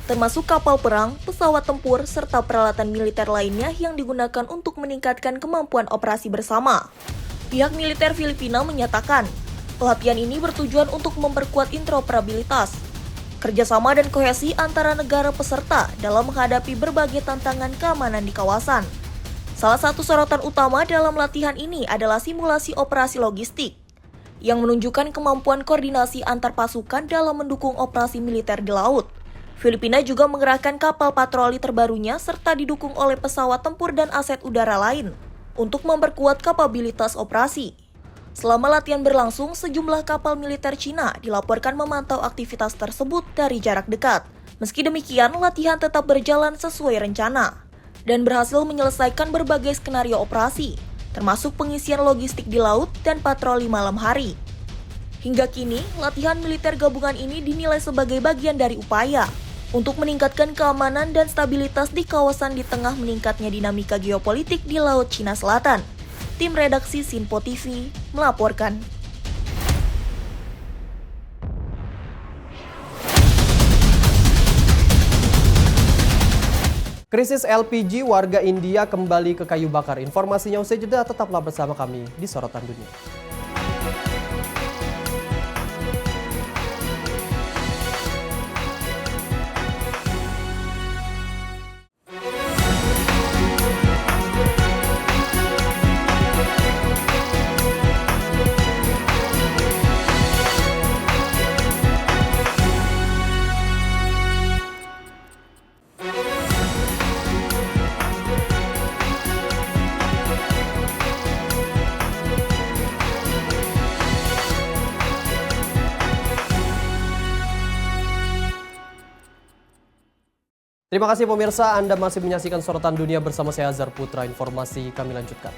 termasuk kapal perang, pesawat tempur, serta peralatan militer lainnya yang digunakan untuk meningkatkan kemampuan operasi bersama. Pihak militer Filipina menyatakan, latihan ini bertujuan untuk memperkuat interoperabilitas, kerjasama dan kohesi antara negara peserta dalam menghadapi berbagai tantangan keamanan di kawasan. Salah satu sorotan utama dalam latihan ini adalah simulasi operasi logistik, yang menunjukkan kemampuan koordinasi antar pasukan dalam mendukung operasi militer di laut. Filipina juga mengerahkan kapal patroli terbarunya serta didukung oleh pesawat tempur dan aset udara lain untuk memperkuat kapabilitas operasi. Selama latihan berlangsung, sejumlah kapal militer Cina dilaporkan memantau aktivitas tersebut dari jarak dekat. Meski demikian, latihan tetap berjalan sesuai rencana dan berhasil menyelesaikan berbagai skenario operasi, termasuk pengisian logistik di laut dan patroli malam hari. Hingga kini, latihan militer gabungan ini dinilai sebagai bagian dari upaya untuk meningkatkan keamanan dan stabilitas di kawasan di tengah meningkatnya dinamika geopolitik di Laut Cina Selatan. Tim redaksi Sinpo TV melaporkan. Krisis LPG, warga India kembali ke kayu bakar. Informasinya usai jeda, tetaplah bersama kami di Sorotan Dunia. Terima kasih pemirsa, Anda masih menyaksikan Sorotan Dunia bersama saya Azhar Putra. Informasi kami lanjutkan.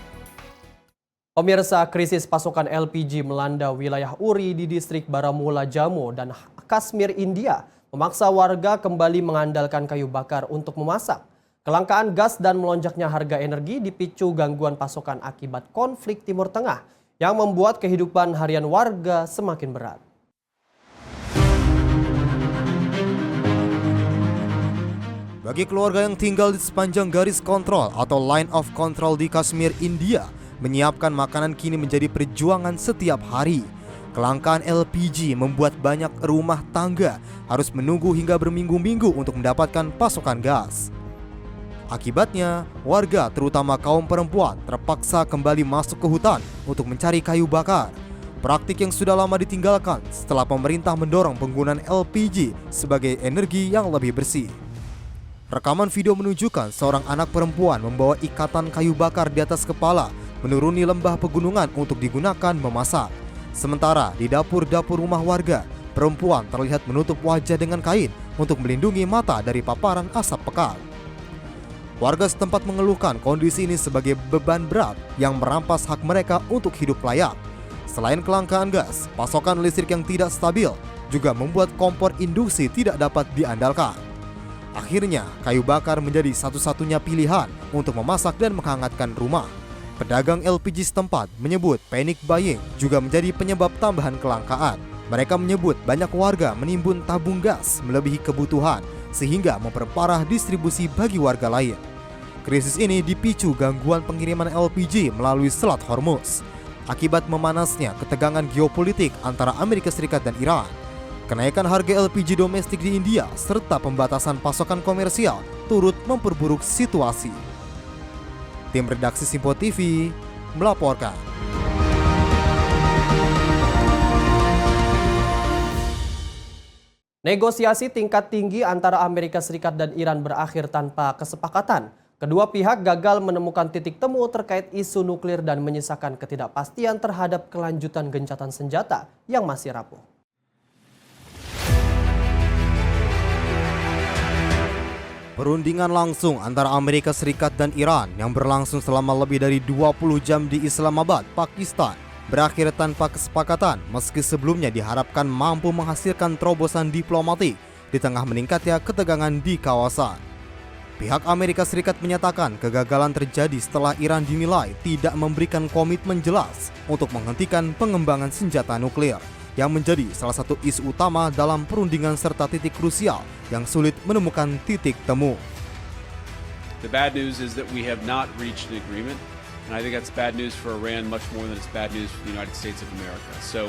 Pemirsa, krisis pasokan LPG melanda wilayah Uri di distrik Baramulla, Jammu, dan Kashmir, India, memaksa warga kembali mengandalkan kayu bakar untuk memasak. Kelangkaan gas dan melonjaknya harga energi dipicu gangguan pasokan akibat konflik Timur Tengah yang membuat kehidupan harian warga semakin berat. Bagi keluarga yang tinggal di sepanjang garis kontrol atau line of control di Kashmir, India, menyiapkan makanan kini menjadi perjuangan setiap hari. Kelangkaan LPG membuat banyak rumah tangga harus menunggu hingga berminggu-minggu untuk mendapatkan pasokan gas. Akibatnya, warga terutama kaum perempuan terpaksa kembali masuk ke hutan untuk mencari kayu bakar. Praktik yang sudah lama ditinggalkan setelah pemerintah mendorong penggunaan LPG sebagai energi yang lebih bersih. Rekaman video menunjukkan seorang anak perempuan membawa ikatan kayu bakar di atas kepala menuruni lembah pegunungan untuk digunakan memasak. Sementara di dapur-dapur rumah warga, perempuan terlihat menutup wajah dengan kain untuk melindungi mata dari paparan asap pekat. Warga setempat mengeluhkan kondisi ini sebagai beban berat yang merampas hak mereka untuk hidup layak. Selain kelangkaan gas, pasokan listrik yang tidak stabil juga membuat kompor induksi tidak dapat diandalkan. Akhirnya, kayu bakar menjadi satu-satunya pilihan untuk memasak dan menghangatkan rumah. Pedagang LPG setempat menyebut panic buying juga menjadi penyebab tambahan kelangkaan. Mereka menyebut banyak warga menimbun tabung gas melebihi kebutuhan sehingga memperparah distribusi bagi warga lain. Krisis ini dipicu gangguan pengiriman LPG melalui Selat Hormuz akibat memanasnya ketegangan geopolitik antara Amerika Serikat dan Iran. Kenaikan harga LPG domestik di India serta pembatasan pasokan komersial turut memperburuk situasi. Tim redaksi Sinpo TV melaporkan. Negosiasi tingkat tinggi antara Amerika Serikat dan Iran berakhir tanpa kesepakatan. Kedua pihak gagal menemukan titik temu terkait isu nuklir dan menyisakan ketidakpastian terhadap kelanjutan gencatan senjata yang masih rapuh. Perundingan langsung antara Amerika Serikat dan Iran yang berlangsung selama lebih dari 20 jam di Islamabad, Pakistan, berakhir tanpa kesepakatan meski sebelumnya diharapkan mampu menghasilkan terobosan diplomatik di tengah meningkatnya ketegangan di kawasan. Pihak Amerika Serikat menyatakan kegagalan terjadi setelah Iran dinilai tidak memberikan komitmen jelas untuk menghentikan pengembangan senjata nuklir, yang menjadi salah satu isu utama dalam perundingan serta titik krusial yang sulit menemukan titik temu. The bad news is that we have not reached an agreement, and I think that's bad news for Iran much more than it's bad news for the United States of America. So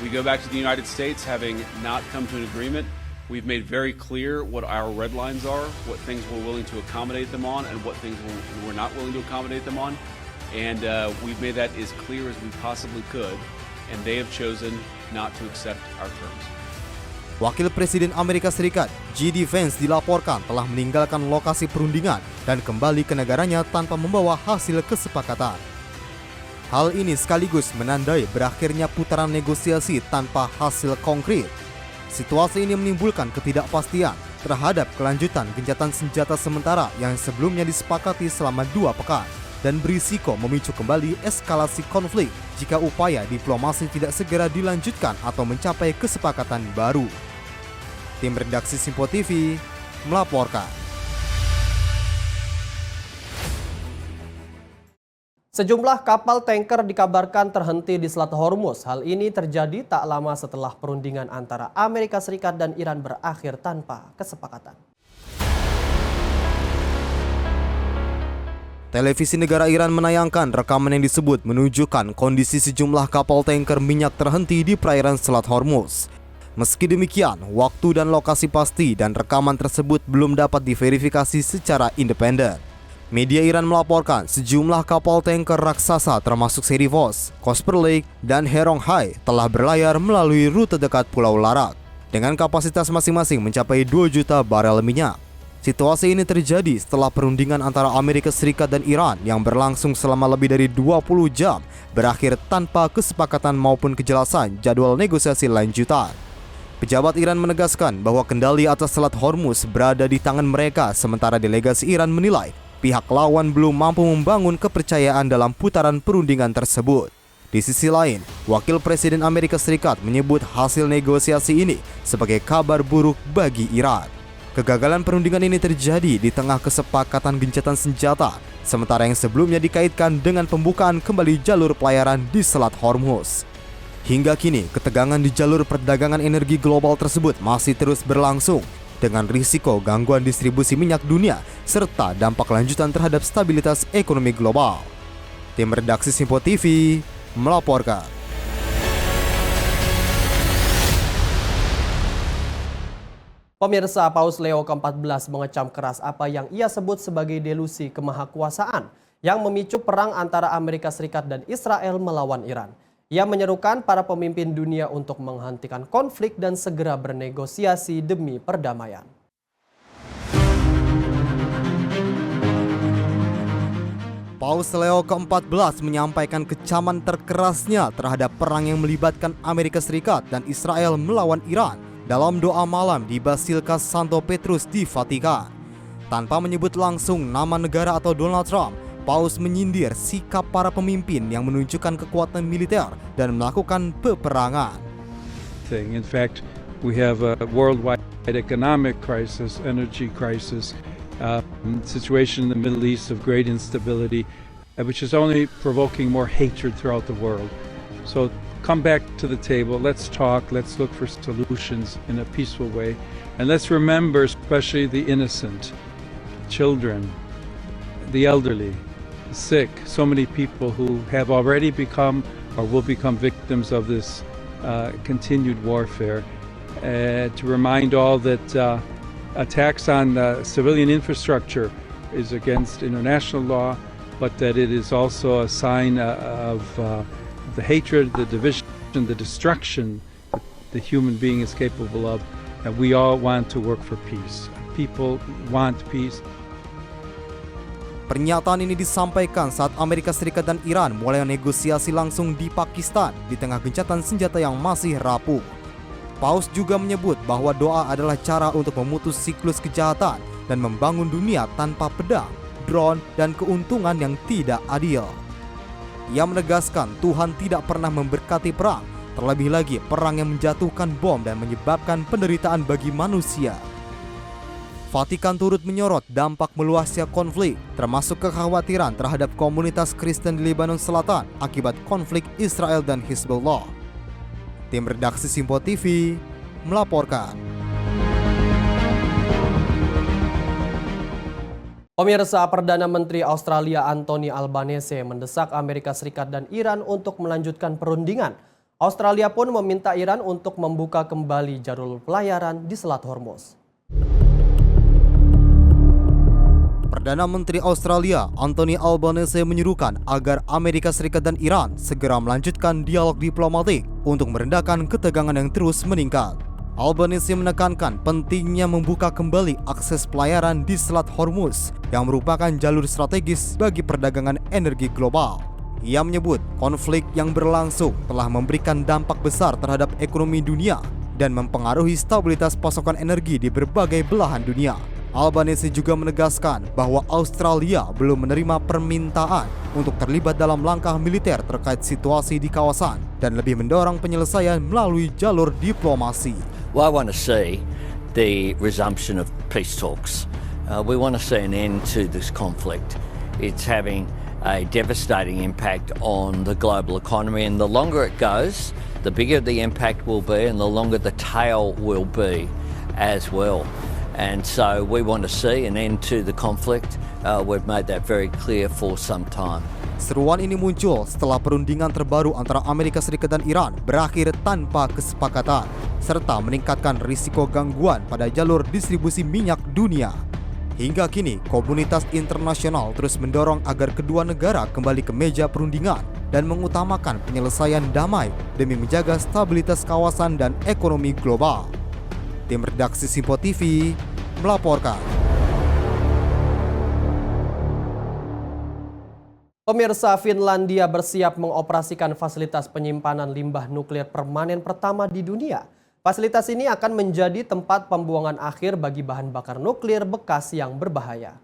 we go back to the United States having not come to an agreement. We've made very clear what our red lines are, what things we're willing to accommodate them on, and what things we're not willing to accommodate them on. And we've made that as clear as we possibly could, and they have chosen not to accept our terms. Wakil Presiden Amerika Serikat, J.D. Vance, dilaporkan telah meninggalkan lokasi perundingan dan kembali ke negaranya tanpa membawa hasil kesepakatan. Hal ini sekaligus menandai berakhirnya putaran negosiasi tanpa hasil konkret. Situasi ini menimbulkan ketidakpastian terhadap kelanjutan gencatan senjata sementara yang sebelumnya disepakati selama 2 pekan. dan berisiko memicu kembali eskalasi konflik jika upaya diplomasi tidak segera dilanjutkan atau mencapai kesepakatan baru. Tim redaksi Simpo TV melaporkan. Sejumlah kapal tanker dikabarkan terhenti di Selat Hormuz. Hal ini terjadi tak lama setelah perundingan antara Amerika Serikat dan Iran berakhir tanpa kesepakatan. Televisi negara Iran menayangkan rekaman yang disebut menunjukkan kondisi sejumlah kapal tanker minyak terhenti di perairan Selat Hormuz. Meski demikian, waktu dan lokasi pasti dan rekaman tersebut belum dapat diverifikasi secara independen. Media Iran melaporkan sejumlah kapal tanker raksasa termasuk Serifos, Cosperley, dan Heronghai telah berlayar melalui rute dekat Pulau Larak dengan kapasitas masing-masing mencapai 2 juta barel minyak. Situasi ini terjadi setelah perundingan antara Amerika Serikat dan Iran yang berlangsung selama lebih dari 20 jam berakhir tanpa kesepakatan maupun kejelasan jadwal negosiasi lanjutan. Pejabat Iran menegaskan bahwa kendali atas Selat Hormuz berada di tangan mereka, sementara delegasi Iran menilai pihak lawan belum mampu membangun kepercayaan dalam putaran perundingan tersebut. Di sisi lain, Wakil Presiden Amerika Serikat menyebut hasil negosiasi ini sebagai kabar buruk bagi Iran. Kegagalan perundingan ini terjadi di tengah kesepakatan gencatan senjata, sementara yang sebelumnya dikaitkan dengan pembukaan kembali jalur pelayaran di Selat Hormuz. Hingga kini, ketegangan di jalur perdagangan energi global tersebut masih terus berlangsung, dengan risiko gangguan distribusi minyak dunia serta dampak lanjutan terhadap stabilitas ekonomi global. Tim redaksi Simpo TV melaporkan. Pemirsa, Paus Leo ke-14 mengecam keras apa yang ia sebut sebagai delusi kemahakuasaan yang memicu perang antara Amerika Serikat dan Israel melawan Iran. Ia menyerukan para pemimpin dunia untuk menghentikan konflik dan segera bernegosiasi demi perdamaian. Paus Leo ke-14 menyampaikan kecaman terkerasnya terhadap perang yang melibatkan Amerika Serikat dan Israel melawan Iran dalam doa malam di Basilika Santo Petrus di Vatikan. Tanpa menyebut langsung nama negara atau Donald Trump, Paus menyindir sikap para pemimpin yang menunjukkan kekuatan militer dan melakukan peperangan. In fact, we have a worldwide economic crisis, energy crisis, situation in the Middle East of great instability, which is only provoking more hatred throughout the world. So come back to the table, let's talk, let's look for solutions in a peaceful way, and let's remember especially the innocent, children, the elderly, sick, so many people who have already become or will become victims of this continued warfare. To remind all that attacks on civilian infrastructure is against international law, but that it is also a sign of the hatred, the division, the destruction that the human being is capable of. And we all want to work for peace. People want peace. Pernyataan ini disampaikan saat Amerika Serikat dan Iran mulai negosiasi langsung di Pakistan di tengah gencatan senjata yang masih rapuh. Paus juga menyebut bahwa doa adalah cara untuk memutus siklus kejahatan dan membangun dunia tanpa pedang, drone, dan keuntungan yang tidak adil. Ia menegaskan Tuhan tidak pernah memberkati perang, terlebih lagi perang yang menjatuhkan bom dan menyebabkan penderitaan bagi manusia. Vatikan turut menyorot dampak meluasnya konflik, termasuk kekhawatiran terhadap komunitas Kristen di Lebanon Selatan akibat konflik Israel dan Hizbullah. Tim redaksi Simpo TV melaporkan. Pemirsa, Perdana Menteri Australia Anthony Albanese mendesak Amerika Serikat dan Iran untuk melanjutkan perundingan. Australia pun meminta Iran untuk membuka kembali jalur pelayaran di Selat Hormuz. Perdana Menteri Australia Anthony Albanese menyerukan agar Amerika Serikat dan Iran segera melanjutkan dialog diplomatik untuk meredakan ketegangan yang terus meningkat. Albanese menekankan pentingnya membuka kembali akses pelayaran di Selat Hormuz yang merupakan jalur strategis bagi perdagangan energi global. Ia menyebut konflik yang berlangsung telah memberikan dampak besar terhadap ekonomi dunia dan mempengaruhi stabilitas pasokan energi di berbagai belahan dunia. Albanese juga menegaskan bahwa Australia belum menerima permintaan untuk terlibat dalam langkah militer terkait situasi di kawasan dan lebih mendorong penyelesaian melalui jalur diplomasi. Well, I want to see the resumption of peace talks. We want to see an end to this conflict. It's having a devastating impact on the global economy, and the longer it goes, the bigger the impact will be and the longer the tail will be as well. And so we want to see an end to the conflict. We've made that very clear for some time. Seruan ini muncul setelah perundingan terbaru antara Amerika Serikat dan Iran berakhir tanpa kesepakatan, serta meningkatkan risiko gangguan pada jalur distribusi minyak dunia. Hingga kini, komunitas internasional terus mendorong agar kedua negara kembali ke meja perundingan dan mengutamakan penyelesaian damai demi menjaga stabilitas kawasan dan ekonomi global. Tim redaksi Simpo TV melaporkan. Pemirsa, Finlandia bersiap mengoperasikan fasilitas penyimpanan limbah nuklir permanen pertama di dunia. Fasilitas ini akan menjadi tempat pembuangan akhir bagi bahan bakar nuklir bekas yang berbahaya.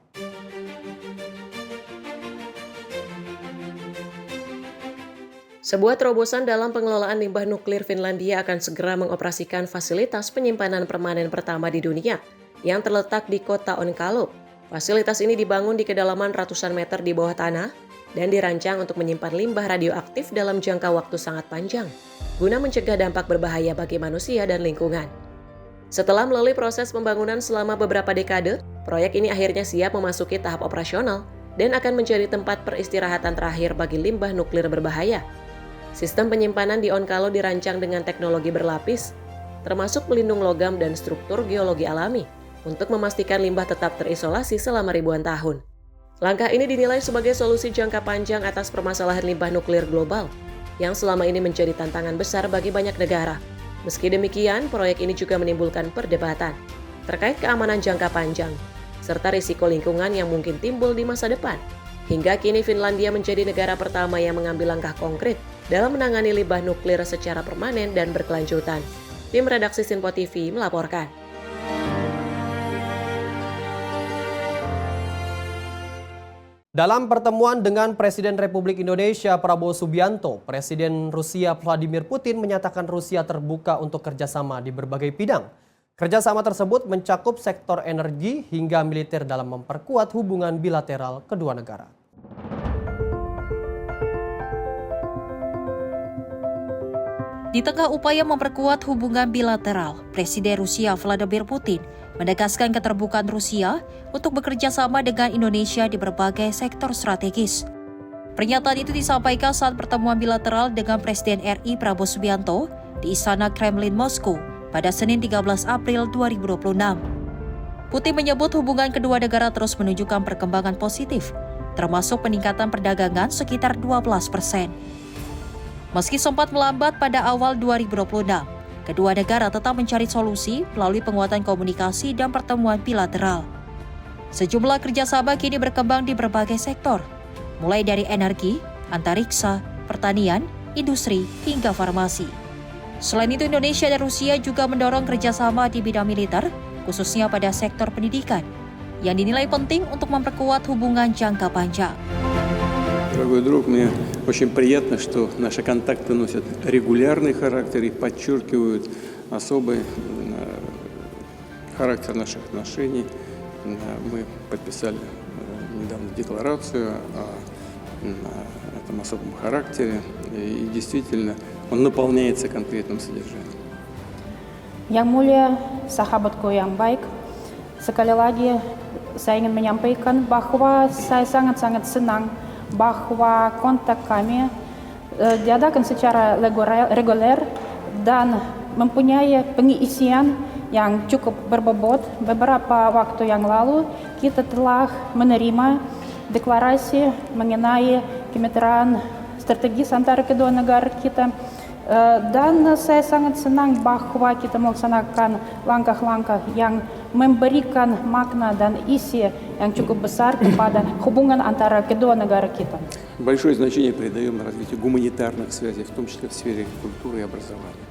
Sebuah terobosan dalam pengelolaan limbah nuklir Finlandia akan segera mengoperasikan fasilitas penyimpanan permanen pertama di dunia yang terletak di kota Onkalo. Fasilitas ini dibangun di kedalaman ratusan meter di bawah tanah dan dirancang untuk menyimpan limbah radioaktif dalam jangka waktu sangat panjang, guna mencegah dampak berbahaya bagi manusia dan lingkungan. Setelah melalui proses pembangunan selama beberapa dekade, proyek ini akhirnya siap memasuki tahap operasional dan akan menjadi tempat peristirahatan terakhir bagi limbah nuklir berbahaya. Sistem penyimpanan di Onkalo dirancang dengan teknologi berlapis, termasuk pelindung logam dan struktur geologi alami, untuk memastikan limbah tetap terisolasi selama ribuan tahun. Langkah ini dinilai sebagai solusi jangka panjang atas permasalahan limbah nuklir global, yang selama ini menjadi tantangan besar bagi banyak negara. Meski demikian, proyek ini juga menimbulkan perdebatan terkait keamanan jangka panjang, serta risiko lingkungan yang mungkin timbul di masa depan. Hingga kini Finlandia menjadi negara pertama yang mengambil langkah konkret dalam menangani limbah nuklir secara permanen dan berkelanjutan. Tim redaksi Simpo TV melaporkan. Dalam pertemuan dengan Presiden Republik Indonesia Prabowo Subianto, Presiden Rusia Vladimir Putin menyatakan Rusia terbuka untuk kerjasama di berbagai bidang. Kerjasama tersebut mencakup sektor energi hingga militer dalam memperkuat hubungan bilateral kedua negara. Di tengah upaya memperkuat hubungan bilateral, Presiden Rusia Vladimir Putin menegaskan keterbukaan Rusia untuk bekerja sama dengan Indonesia di berbagai sektor strategis. Pernyataan itu disampaikan saat pertemuan bilateral dengan Presiden RI Prabowo Subianto di Istana Kremlin Moskow pada Senin 13 April 2026. Putin menyebut hubungan kedua negara terus menunjukkan perkembangan positif, termasuk peningkatan perdagangan sekitar 12%. Meski sempat melambat pada awal 2026, kedua negara tetap mencari solusi melalui penguatan komunikasi dan pertemuan bilateral. Sejumlah kerjasama kini berkembang di berbagai sektor, mulai dari energi, antariksa, pertanian, industri, hingga farmasi. Selain itu, Indonesia dan Rusia juga mendorong kerjasama di bidang militer, khususnya pada sektor pendidikan, yang dinilai penting untuk memperkuat hubungan jangka panjang. Дорогой друг, мне очень приятно, что наши контакты носят регулярный характер и подчеркивают особый характер наших отношений. Мы подписали недавно декларацию о этом особом характере, и действительно он наполняется конкретным содержанием. Yang mulia, sahabatku yang baik, sekali lagi saya ingin menyampaikan bahwa saya sangat-sangat senang bahwa kontak kami diadakan secara reguler dan mempunyai pengisian yang cukup berbobot. Beberapa waktu yang lalu kita telah menerima deklarasi mengenai kemitraan strategis antara kedua negara kita, dan saya sangat senang bahwa kita melaksanakan langkah-langkah yang memberikan makna dan isi yang cukup besar kepada hubungan antara kedua negara kita. Большое значение придаем развитию гуманитарных связей, в том числе в сфере культуры и образования.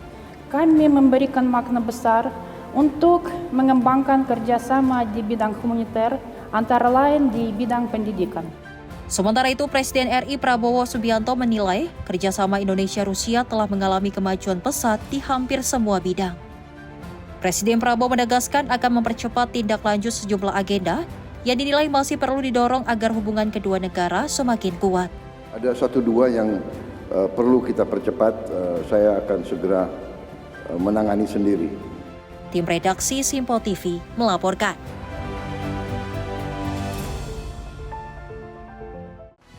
Kami memberikan makna besar untuk mengembangkan kerjasama di bidang humanitar, antara lain di bidang pendidikan. Sementara itu, Presiden RI Prabowo Subianto menilai kerjasama Indonesia-Rusia telah mengalami kemajuan pesat di hampir semua bidang. Presiden Prabowo menegaskan akan mempercepat tindak lanjut sejumlah agenda yang dinilai masih perlu didorong agar hubungan kedua negara semakin kuat. Ada 1-2 yang perlu kita percepat, saya akan segera menangani sendiri. Tim redaksi Simpo TV melaporkan.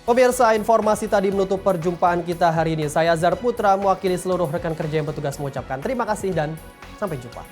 Pemirsa, informasi tadi menutup perjumpaan kita hari ini. Saya Azhar Putra, mewakili seluruh rekan kerja yang bertugas mengucapkan terima kasih dan sampai jumpa.